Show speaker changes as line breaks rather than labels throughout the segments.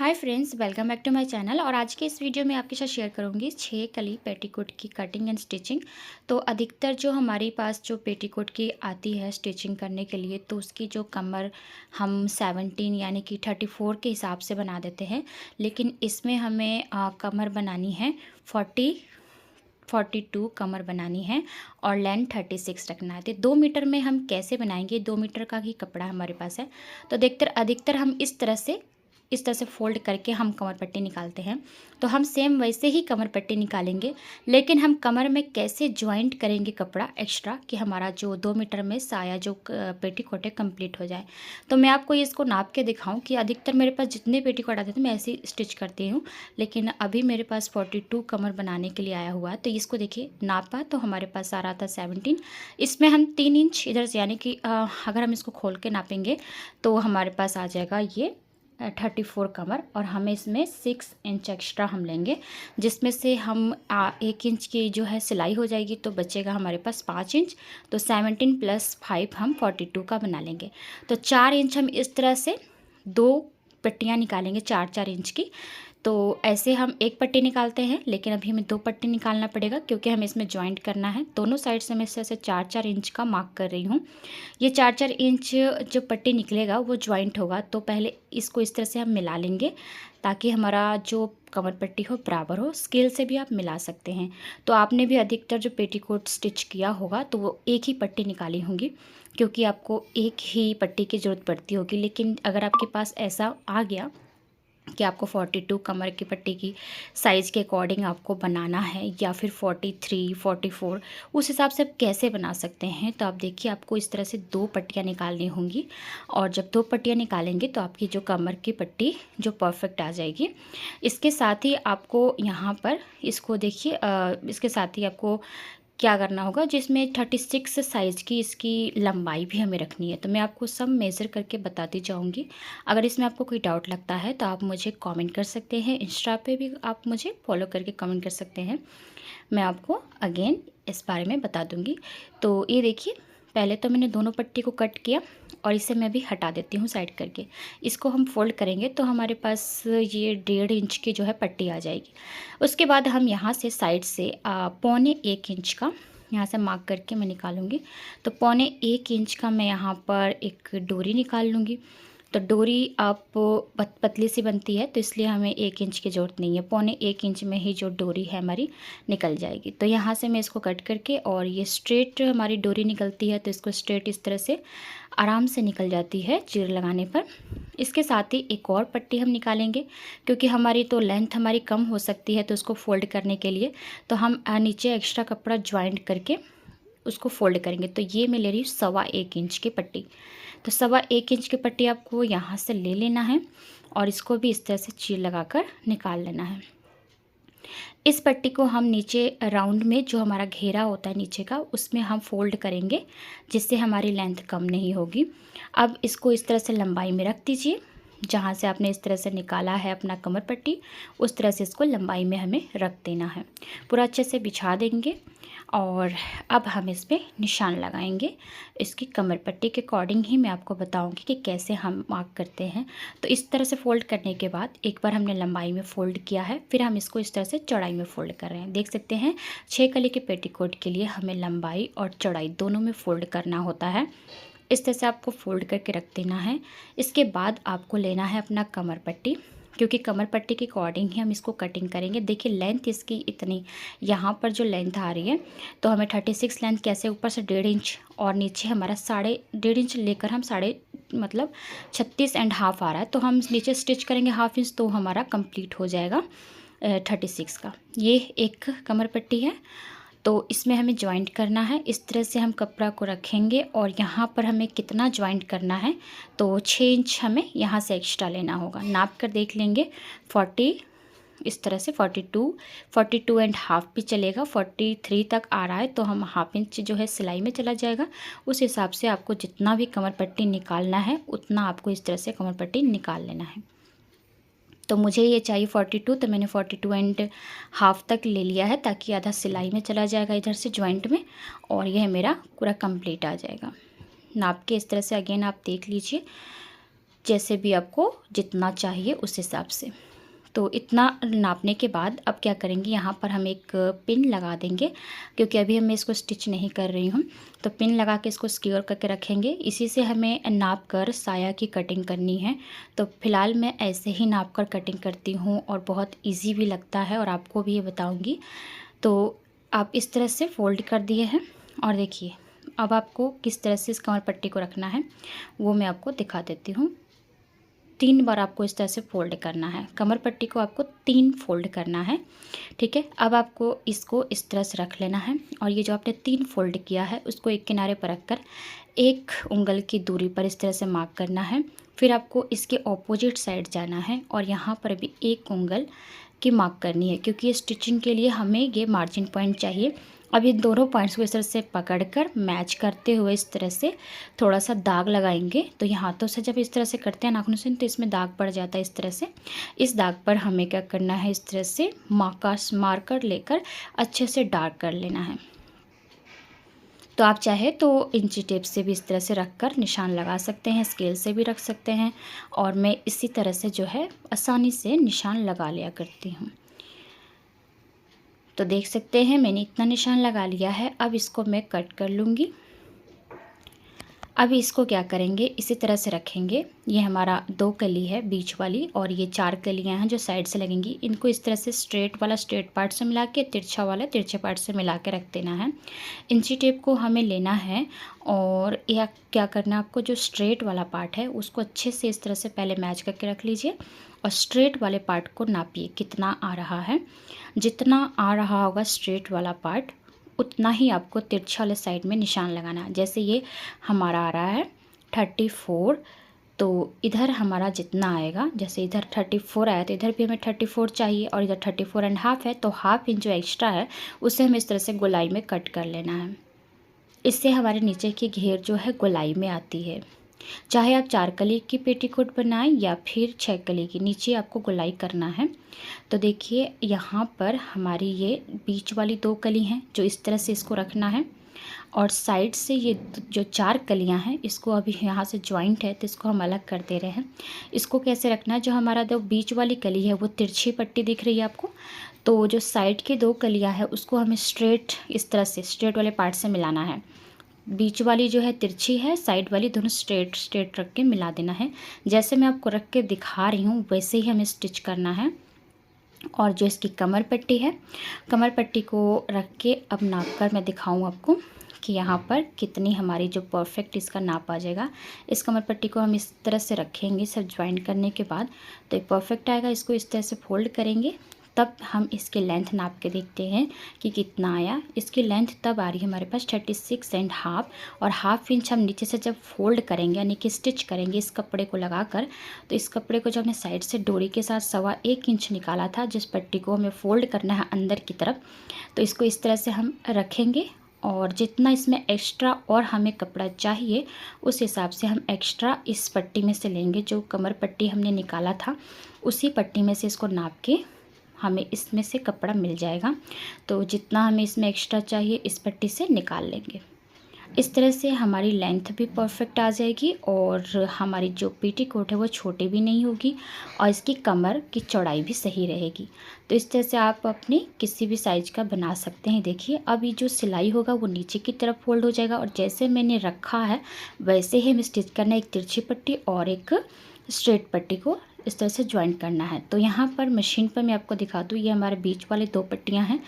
Hi friends, welcome back to my channel. और आज के इस वीडियो में आपके साथ शेयर करूंगी 6 कली पेटीकोट की कटिंग एंड स्टिचिंग। तो अधिकतर जो हमारे पास जो पेटीकोट की आती है स्टिचिंग करने के लिए, तो उसकी जो कमर हम 17 यानी कि 34 के हिसाब से बना देते हैं। लेकिन इसमें हमें कमर बनानी है 42 कमर बनानी है और लेंथ 36 रखना है। तो 2 मीटर में हम कैसे बनाएंगे, 2 मीटर का ही कपड़ा हमारे पास है। तो देखते अधिकतर हम इस तरह से फोल्ड करके हम कमर पट्टी निकालते हैं। तो हम सेम वैसे ही कमर पट्टी निकालेंगे, लेकिन हम कमर में कैसे ज्वाइंट करेंगे कपड़ा एक्स्ट्रा कि हमारा जो 2 मीटर में साया जो पेटीकोट है कंप्लीट हो जाए। तो मैं आपको इसको नाप के दिखाऊं कि अधिकतर मेरे पास जितने पेटीकोट आते थे मैं ऐसे ही स्टिच करती हूँ, लेकिन अभी मेरे पास 42 कमर बनाने के लिए आया हुआ है। तो इसको देखिए नापा तो हमारे पास आ रहा था 17। इसमें हम 3 इंच इधर से, यानी कि अगर हम इसको खोल के नापेंगे तो हमारे पास आ जाएगा ये 34 कमर। और हमें इसमें 6 इंच एक्स्ट्रा हम लेंगे, जिसमें से हम 1 इंच की जो है सिलाई हो जाएगी, तो बचेगा हमारे पास 5 इंच। तो 17 + 5 हम 42 का बना लेंगे। तो 4 इंच हम इस तरह से 2 पट्टियाँ निकालेंगे 4-4 इंच की। तो ऐसे हम एक पट्टी निकालते हैं, लेकिन अभी हमें 2 पट्टी निकालना पड़ेगा क्योंकि हमें इसमें जॉइंट करना है। दोनों साइड से मैं इस तरह से 4-4 इंच का मार्क कर रही हूँ। ये 4-4 इंच जो पट्टी निकलेगा वो जॉइंट होगा। तो पहले इसको इस तरह से हम मिला लेंगे ताकि हमारा जो कमर पट्टी हो बराबर हो। स्केल से भी आप मिला सकते हैं। तो आपने भी अधिकतर जो पेटीकोट स्टिच किया होगा तो वो एक ही पट्टी निकाली होंगी, क्योंकि आपको एक ही पट्टी की ज़रूरत पड़ती होगी। लेकिन अगर आपके पास ऐसा आ गया कि आपको 42 कमर की पट्टी की साइज़ के अकॉर्डिंग आपको बनाना है, या फिर 43, 44, उस हिसाब से आप कैसे बना सकते हैं। तो आप देखिए, आपको इस तरह से 2 पट्टियाँ निकालनी होंगी। और जब 2 पट्टियाँ निकालेंगे तो आपकी जो कमर की पट्टी जो परफेक्ट आ जाएगी। इसके साथ ही आपको यहाँ पर इसको देखिए, इसके साथ ही आपको क्या करना होगा, जिसमें 36 साइज़ की इसकी लंबाई भी हमें रखनी है। तो मैं आपको सब मेज़र करके बताती जाऊंगी। अगर इसमें आपको कोई डाउट लगता है तो आप मुझे कमेंट कर सकते हैं। इंस्टा पे भी आप मुझे फॉलो करके कमेंट कर सकते हैं, मैं आपको अगेन इस बारे में बता दूंगी। तो ये देखिए, पहले तो मैंने दोनों पट्टी को कट किया और इसे मैं भी हटा देती हूँ साइड करके। इसको हम फोल्ड करेंगे तो हमारे पास ये 1.5 इंच की जो है पट्टी आ जाएगी। उसके बाद हम यहाँ से साइड से 1.25 इंच का यहाँ से मार्क करके मैं निकालूंगी। तो 1.25 इंच का मैं यहाँ पर एक डोरी निकाल लूँगी। तो डोरी आप पतली सी बनती है, तो इसलिए हमें 1 इंच की ज़रूरत नहीं है। 1.25 इंच में ही जो डोरी है हमारी निकल जाएगी। तो यहाँ से मैं इसको कट करके, और ये स्ट्रेट हमारी डोरी निकलती है, तो इसको स्ट्रेट इस तरह से आराम से निकल जाती है चीर लगाने पर। इसके साथ ही एक और पट्टी हम निकालेंगे, क्योंकि हमारी तो लेंथ हमारी कम हो सकती है। तो उसको फोल्ड करने के लिए तो हम नीचे एक्स्ट्रा कपड़ा ज्वाइंट करके उसको फोल्ड करेंगे। तो ये मैं ले रही हूँ 1.25 इंच की पट्टी। तो 1.25 इंच की पट्टी आपको यहाँ से ले लेना है और इसको भी इस तरह से चीर लगाकर निकाल लेना है। इस पट्टी को हम नीचे राउंड में जो हमारा घेरा होता है नीचे का, उसमें हम फोल्ड करेंगे, जिससे हमारी लेंथ कम नहीं होगी। अब इसको इस तरह से लंबाई में रख दीजिए। जहाँ से आपने इस तरह से निकाला है अपना कमर पट्टी, उस तरह से इसको लंबाई में हमें रख देना है। पूरा अच्छे से बिछा देंगे और अब हम इस पर निशान लगाएंगे। इसकी कमर पट्टी के अकॉर्डिंग ही मैं आपको बताऊंगी कि कैसे हम मार्क करते हैं। तो इस तरह से फ़ोल्ड करने के बाद एक बार हमने लंबाई में फ़ोल्ड किया है, फिर हम इसको इस तरह से चौड़ाई में फ़ोल्ड कर रहे हैं। देख सकते हैं 6 कली के पेटीकोट के लिए हमें लंबाई और चौड़ाई दोनों में फ़ोल्ड करना होता है। इस तरह से आपको फ़ोल्ड करके रख देना है। इसके बाद आपको लेना है अपना कमर पट्टी, क्योंकि कमर पट्टी के अकॉर्डिंग ही हम इसको कटिंग करेंगे। देखिए लेंथ इसकी इतनी, यहाँ पर जो लेंथ आ रही है, तो हमें 36 लेंथ कैसे, ऊपर से 1.5 इंच और नीचे हमारा 1.5 इंच लेकर हम 36.5 आ रहा है। तो हम नीचे स्टिच करेंगे 1/2 इंच, तो हमारा कंप्लीट हो जाएगा 36 का। ये एक कमर पट्टी है। तो इसमें हमें ज्वाइंट करना है। इस तरह से हम कपड़ा को रखेंगे और यहाँ पर हमें कितना ज्वाइंट करना है, तो 6 इंच हमें यहाँ से एक्स्ट्रा लेना होगा। नाप कर देख लेंगे 40, इस तरह से 42.5 भी चलेगा। 43 तक आ रहा है तो हम 1/2 इंच जो है सिलाई में चला जाएगा। उस हिसाब से आपको जितना भी कमर पट्टी निकालना है उतना आपको इस तरह से कमर पट्टी निकाल लेना है। तो मुझे ये चाहिए 42, तो मैंने 42.5 तक ले लिया है, ताकि आधा सिलाई में चला जाएगा इधर से जॉइंट में, और यह मेरा पूरा कंप्लीट आ जाएगा। नाप के इस तरह से अगेन आप देख लीजिए। जैसे भी आपको जितना चाहिए उस हिसाब से। तो इतना नापने के बाद अब क्या करेंगे, यहाँ पर हम एक पिन लगा देंगे, क्योंकि अभी मैं इसको स्टिच नहीं कर रही हूँ। तो पिन लगा के इसको सिक्योर करके रखेंगे। इसी से हमें नाप कर साया की कटिंग करनी है। तो फ़िलहाल मैं ऐसे ही नाप कर कटिंग करती हूँ और बहुत ईजी भी लगता है और आपको भी ये बताऊँगी। तो आप इस तरह से फ़ोल्ड कर दिए हैं और देखिए अब आपको किस तरह से इस कमर पट्टी को रखना है वो मैं आपको दिखा देती हूँ। 3 बार आपको इस तरह से फ़ोल्ड करना है, कमर पट्टी को आपको 3 फ़ोल्ड करना है, ठीक है। अब आपको इसको इस तरह से रख लेना है और ये जो आपने 3 फ़ोल्ड किया है उसको एक किनारे पर रख कर 1 उंगल की दूरी पर इस तरह से मार्क करना है। फिर आपको इसके ऑपोजिट साइड जाना है और यहाँ पर भी 1 उंगल की मार्क करनी है, क्योंकि ये स्टिचिंग के लिए हमें ये मार्जिन पॉइंट चाहिए। अब इन दोनों पॉइंट्स को इस तरह से पकड़कर मैच करते हुए इस तरह से थोड़ा सा दाग लगाएंगे। तो ये हाथों से जब इस तरह से करते हैं नाखूनों से तो इसमें दाग पड़ जाता है इस तरह से। इस दाग पर हमें क्या करना है, इस तरह से मार्कर लेकर अच्छे से डार्क कर लेना है। तो आप चाहे तो इंची टेप से भी इस तरह से रख कर निशान लगा सकते हैं, स्केल से भी रख सकते हैं, और मैं इसी तरह से जो है आसानी से निशान लगा लिया करती हूँ। तो देख सकते हैं मैंने इतना निशान लगा लिया है। अब इसको मैं कट कर लूँगी। अभी इसको क्या करेंगे, इसी तरह से रखेंगे। ये हमारा 2 कली है बीच वाली और ये 4 कलियां हैं जो साइड से लगेंगी। इनको इस तरह से स्ट्रेट वाला स्ट्रेट पार्ट से मिला के, तिरछा वाला तिरछे पार्ट से मिला के रख देना है। इंची टेप को हमें लेना है और यह क्या करना है, आपको जो स्ट्रेट वाला पार्ट है उसको अच्छे से इस तरह से पहले मैच करके रख लीजिए और स्ट्रेट वाले पार्ट को नापिए कितना आ रहा है। जितना आ रहा होगा स्ट्रेट वाला पार्ट उतना ही आपको तिरछा वाले साइड में निशान लगाना है। जैसे ये हमारा आ रहा है 34, तो इधर हमारा जितना आएगा, जैसे इधर 34 आया तो इधर भी हमें 34 चाहिए और इधर 34.5 है, तो हाफ इंच जो एक्स्ट्रा है उसे हमें इस तरह से गोलाई में कट कर लेना है। इससे हमारे नीचे की घेर जो है गोलाई में आती है। चाहे आप 4 कली की पेटीकोट बनाएं या फिर 6 कली की, नीचे आपको गोलाई करना है। तो देखिए यहाँ पर हमारी ये बीच वाली 2 कली हैं जो इस तरह से इसको रखना है और साइड से ये जो 4 कलियां हैं इसको अभी यहाँ से जॉइंट है तो इसको हम अलग कर दे रहे हैं। इसको कैसे रखना है, जो हमारा जो बीच वाली कली है वो तिरछी पट्टी दिख रही है आपको, तो जो साइड की 2 कलियां हैं उसको हमें स्ट्रेट इस तरह से स्ट्रेट वाले पार्ट से मिलाना है। बीच वाली जो है तिरछी है, साइड वाली दोनों स्ट्रेट स्ट्रेट रख के मिला देना है। जैसे मैं आपको रख के दिखा रही हूँ वैसे ही हमें स्टिच करना है। और जो इसकी कमर पट्टी है, कमर पट्टी को रख के अब नाप कर मैं दिखाऊँ आपको कि यहाँ पर कितनी हमारी जो परफेक्ट इसका नाप आ जाएगा। इस कमर पट्टी को हम इस तरह से रखेंगे सब ज्वाइंट करने के बाद तो ये परफेक्ट आएगा। इसको इस तरह से फोल्ड करेंगे तब हम इसकी लेंथ नाप के देखते हैं कि कितना आया। इसकी लेंथ तब आ रही है हमारे पास 36.5 और हाफ इंच हम नीचे से जब फोल्ड करेंगे यानी कि स्टिच करेंगे इस कपड़े को लगाकर, तो इस कपड़े को जब हमने साइड से डोरी के साथ 1.25 इंच निकाला था जिस पट्टी को हमें फोल्ड करना है अंदर की तरफ, तो इसको इस तरह से हम रखेंगे और जितना इसमें एक्स्ट्रा और हमें कपड़ा चाहिए उस हिसाब से हम एक्स्ट्रा इस पट्टी में से लेंगे। जो कमर पट्टी हमने निकाला था उसी पट्टी में से इसको नाप के हमें इसमें से कपड़ा मिल जाएगा। तो जितना हमें इसमें एक्स्ट्रा चाहिए इस पट्टी से निकाल लेंगे। इस तरह से हमारी लेंथ भी परफेक्ट आ जाएगी और हमारी जो पेटीकोट है वो छोटी भी नहीं होगी और इसकी कमर की चौड़ाई भी सही रहेगी। तो इस तरह से आप अपनी किसी भी साइज़ का बना सकते हैं। देखिए अब ये जो सिलाई होगा वो नीचे की तरफ फोल्ड हो जाएगा और जैसे मैंने रखा है वैसे ही हमें स्टिच करना है। एक तिरछी पट्टी और एक स्ट्रेट पट्टी को इस तरह से ज्वाइंट करना है। तो यहाँ पर मशीन पर मैं आपको दिखा दूँ, ये हमारे बीच वाले 2 पट्टियाँ हैं,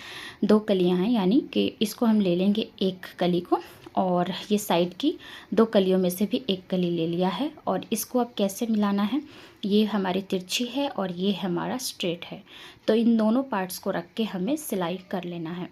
2 कलियाँ हैं, यानी कि इसको हम ले लेंगे एक कली को और ये साइड की 2 कलियों में से भी एक कली ले लिया है। और इसको अब कैसे मिलाना है, ये हमारी तिरछी है और ये हमारा स्ट्रेट है, तो इन दोनों पार्ट्स को रख के हमें सिलाई कर लेना है।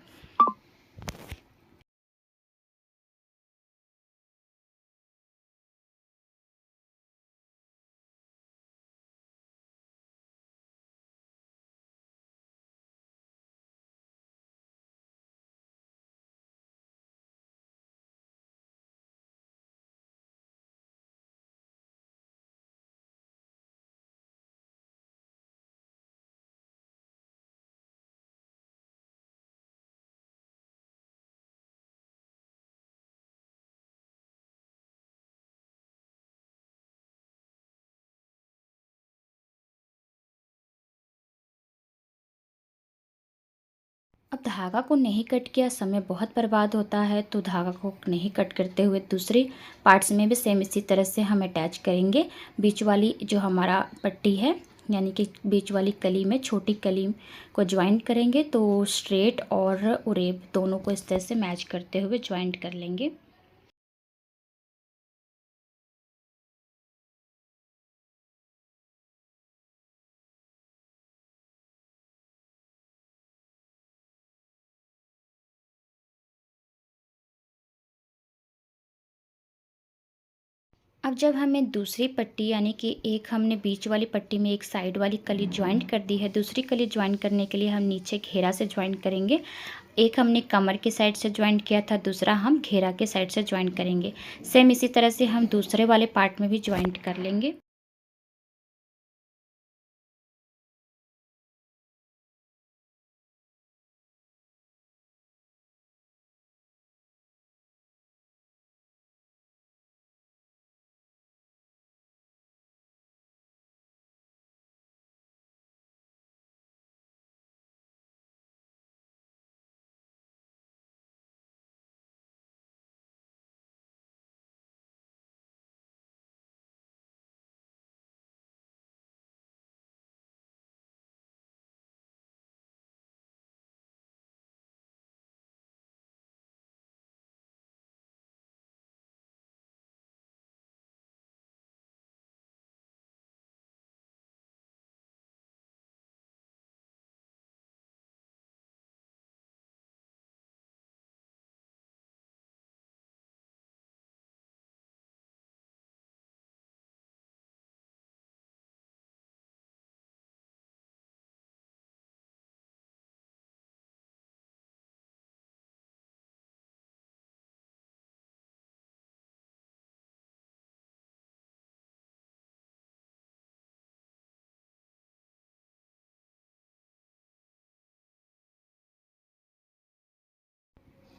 अब धागा को नहीं कट किया, समय बहुत बर्बाद होता है, तो धागा को नहीं कट करते हुए दूसरे पार्ट्स में भी सेम इसी तरह से हम अटैच करेंगे। बीच वाली जो हमारा पट्टी है, यानी कि बीच वाली कली में छोटी कली को ज्वाइंट करेंगे, तो स्ट्रेट और उरेब दोनों को इस तरह से मैच करते हुए ज्वाइंट कर लेंगे। अब जब हमें दूसरी पट्टी, यानी कि एक हमने बीच वाली पट्टी में एक साइड वाली कली ज्वाइंट कर दी है, दूसरी कली ज्वाइंट करने के लिए हम नीचे घेरा से ज्वाइंट करेंगे। एक हमने कमर के साइड से ज्वाइंट किया था, दूसरा हम घेरा के साइड से ज्वाइंट करेंगे। सेम इसी तरह से हम दूसरे वाले पार्ट में भी ज्वाइंट कर लेंगे।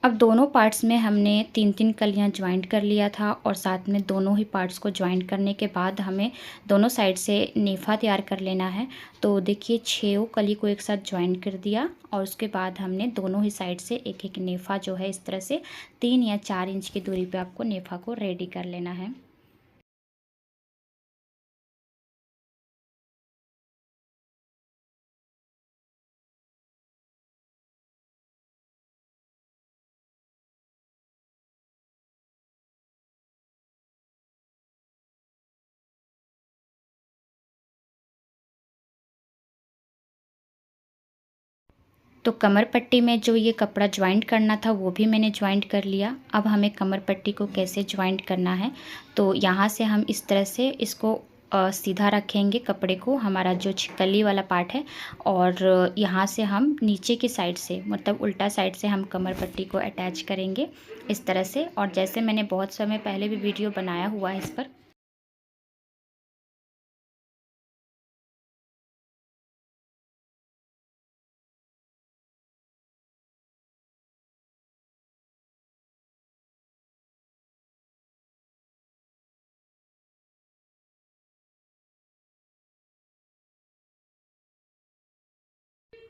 अब दोनों पार्ट्स में हमने 3-3 कलियां ज्वाइंट कर लिया था, और साथ में दोनों ही पार्ट्स को ज्वाइंट करने के बाद हमें दोनों साइड से नेफा तैयार कर लेना है। तो देखिए 6 कली को एक साथ ज्वाइंट कर दिया, और उसके बाद हमने दोनों ही साइड से एक एक नेफा जो है इस तरह से 3 या 4 इंच की दूरी पे आपको नेफा को रेडी कर लेना है। तो कमर पट्टी में जो ये कपड़ा ज्वाइंट करना था वो भी मैंने ज्वाइंट कर लिया। अब हमें कमर पट्टी को कैसे ज्वाइंट करना है, तो यहाँ से हम इस तरह से इसको सीधा रखेंगे कपड़े को, हमारा जो कली वाला पार्ट है, और यहाँ से हम नीचे की साइड से, मतलब उल्टा साइड से हम कमर पट्टी को अटैच करेंगे इस तरह से। और जैसे मैंने बहुत समय पहले भी वीडियो बनाया हुआ है इस पर,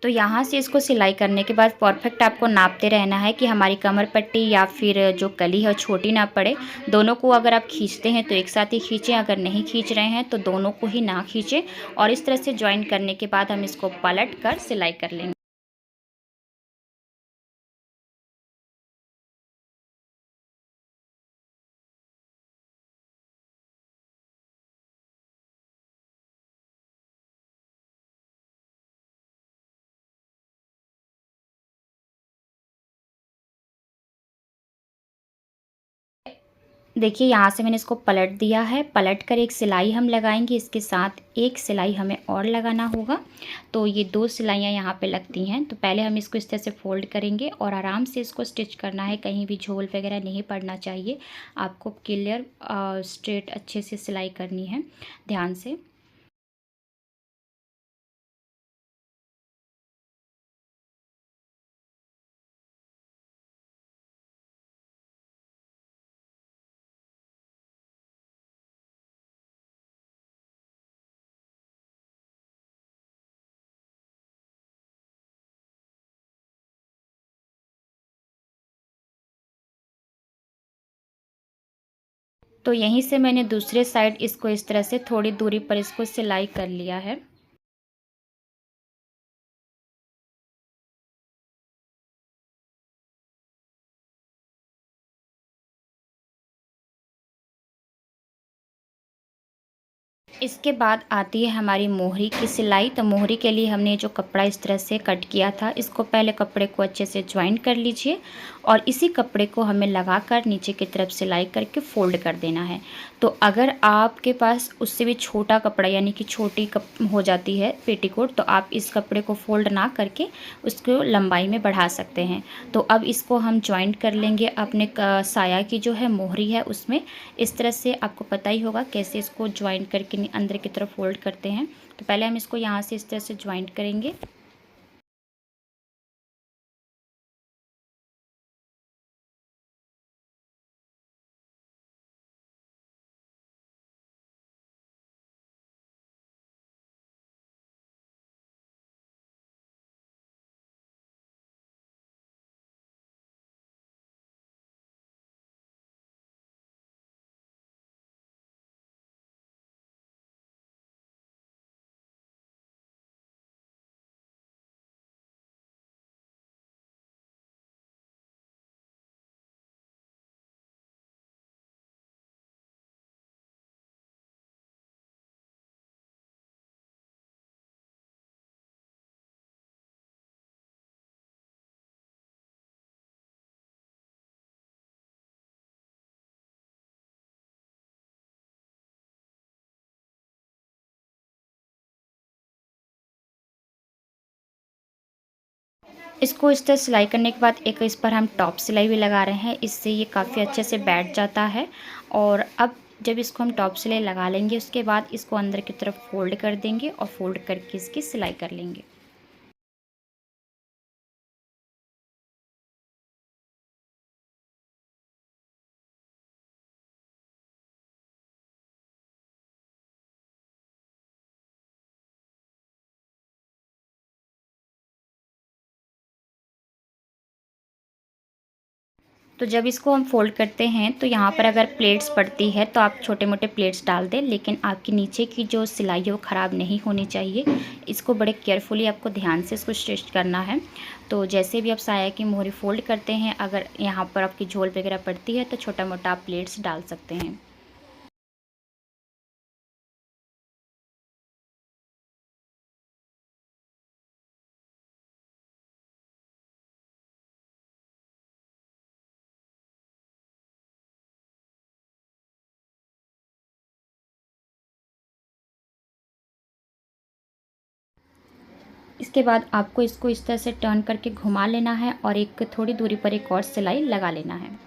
तो यहाँ से इसको सिलाई करने के बाद परफेक्ट आपको नापते रहना है कि हमारी कमर पट्टी या फिर जो कली है छोटी ना पड़े। दोनों को अगर आप खींचते हैं तो एक साथ ही खींचें, अगर नहीं खींच रहे हैं तो दोनों को ही ना खींचें। और इस तरह से जॉइन करने के बाद हम इसको पलट कर सिलाई कर लेंगे। देखिए यहाँ से मैंने इसको पलट दिया है, पलट कर एक सिलाई हम लगाएंगे, इसके साथ एक सिलाई हमें और लगाना होगा। तो ये 2 सिलाइयाँ यहाँ पे लगती हैं। तो पहले हम इसको इस तरह से फोल्ड करेंगे और आराम से इसको स्टिच करना है, कहीं भी झोल वगैरह नहीं पड़ना चाहिए। आपको क्लियर स्ट्रेट अच्छे से सिलाई करनी है, ध्यान से। तो यहीं से मैंने दूसरे साइड इसको इस तरह से थोड़ी दूरी पर इसको सिलाई कर लिया है। इसके बाद आती है हमारी मोहरी की सिलाई। तो मोहरी के लिए हमने जो कपड़ा इस तरह से कट किया था, इसको पहले कपड़े को अच्छे से जॉइन कर लीजिए और इसी कपड़े को हमें लगाकर नीचे की तरफ सिलाई करके फ़ोल्ड कर देना है। तो अगर आपके पास उससे भी छोटा कपड़ा यानी कि छोटी कप हो जाती है पेटीकोट, तो आप इस कपड़े को फ़ोल्ड ना करके उसको लंबाई में बढ़ा सकते हैं। तो अब इसको हम जॉइंट कर लेंगे अपने साया की जो है मोहरी है उसमें। इस तरह से आपको पता ही होगा कैसे इसको जॉइंट करके अंदर की तरफ फोल्ड करते हैं। तो पहले हम इसको यहाँ से इस तरह से जॉइंट करेंगे। इसको इस तरह सिलाई करने के बाद एक इस पर हम टॉप सिलाई भी लगा रहे हैं, इससे ये काफ़ी अच्छे से बैठ जाता है। और अब जब इसको हम टॉप सिलाई लगा लेंगे उसके बाद इसको अंदर की तरफ फोल्ड कर देंगे और फोल्ड करके इसकी सिलाई कर लेंगे। तो जब इसको हम फ़ोल्ड करते हैं तो यहाँ पर अगर प्लेट्स पड़ती है तो आप छोटे-मोटे प्लेट्स डाल दें, लेकिन आपकी नीचे की जो सिलाई है वो ख़राब नहीं होनी चाहिए। इसको बड़े केयरफुली आपको ध्यान से इसको स्टिच करना है। तो जैसे भी आप साया की मोहरी फ़ोल्ड करते हैं, अगर यहाँ पर आपकी झोल वगैरह पड़ती है तो छोटा-मोटा आप प्लेट्स डाल सकते हैं। इसके बाद आपको इसको इस तरह से टर्न करके घुमा लेना है और एक थोड़ी दूरी पर एक और सिलाई लगा लेना है।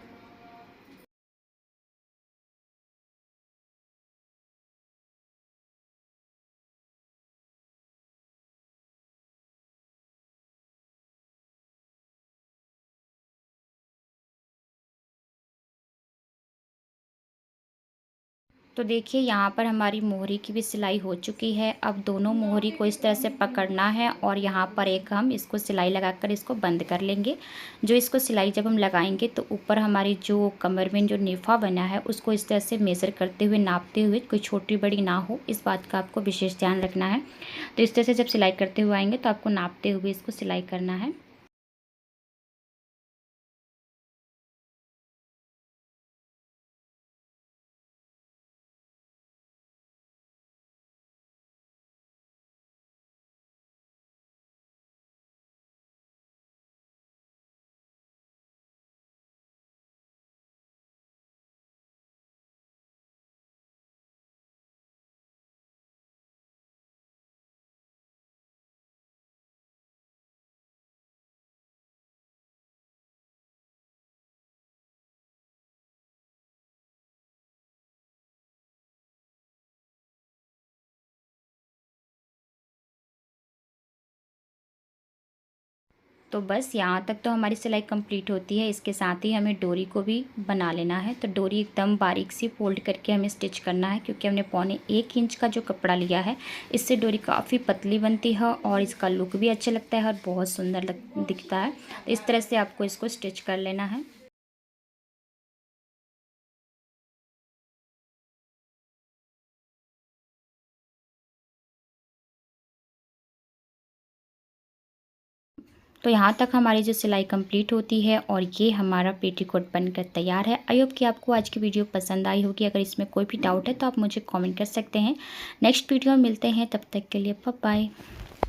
तो देखिए यहाँ पर हमारी मोहरी की भी सिलाई हो चुकी है। अब दोनों मोहरी को इस तरह से पकड़ना है और यहाँ पर एक हम इसको सिलाई लगाकर इसको बंद कर लेंगे। जो इसको सिलाई जब हम लगाएंगे तो ऊपर हमारी जो कमर में जो नेफा बना है उसको इस तरह से मेज़र करते हुए, नापते हुए, कोई छोटी बड़ी ना हो, इस बात का आपको विशेष ध्यान रखना है। तो इस तरह से जब सिलाई करते हुए आएंगे तो आपको नापते हुए इसको सिलाई करना है। तो बस यहाँ तक तो हमारी सिलाई कंप्लीट होती है। इसके साथ ही हमें डोरी को भी बना लेना है। तो डोरी एकदम बारीक सी फोल्ड करके हमें स्टिच करना है, क्योंकि हमने 1.25 इंच का जो कपड़ा लिया है, इससे डोरी काफ़ी पतली बनती है और इसका लुक भी अच्छा लगता है और बहुत सुंदर दिखता है। तो इस तरह से आपको इसको स्टिच कर लेना है। तो यहाँ तक हमारी जो सिलाई कंप्लीट होती है और ये हमारा पेटीकोट बनकर तैयार है। आई होप कि आपको आज की वीडियो पसंद आई होगी। अगर इसमें कोई भी डाउट है तो आप मुझे कमेंट कर सकते हैं। नेक्स्ट वीडियो में मिलते हैं, तब तक के लिए बाय बाय।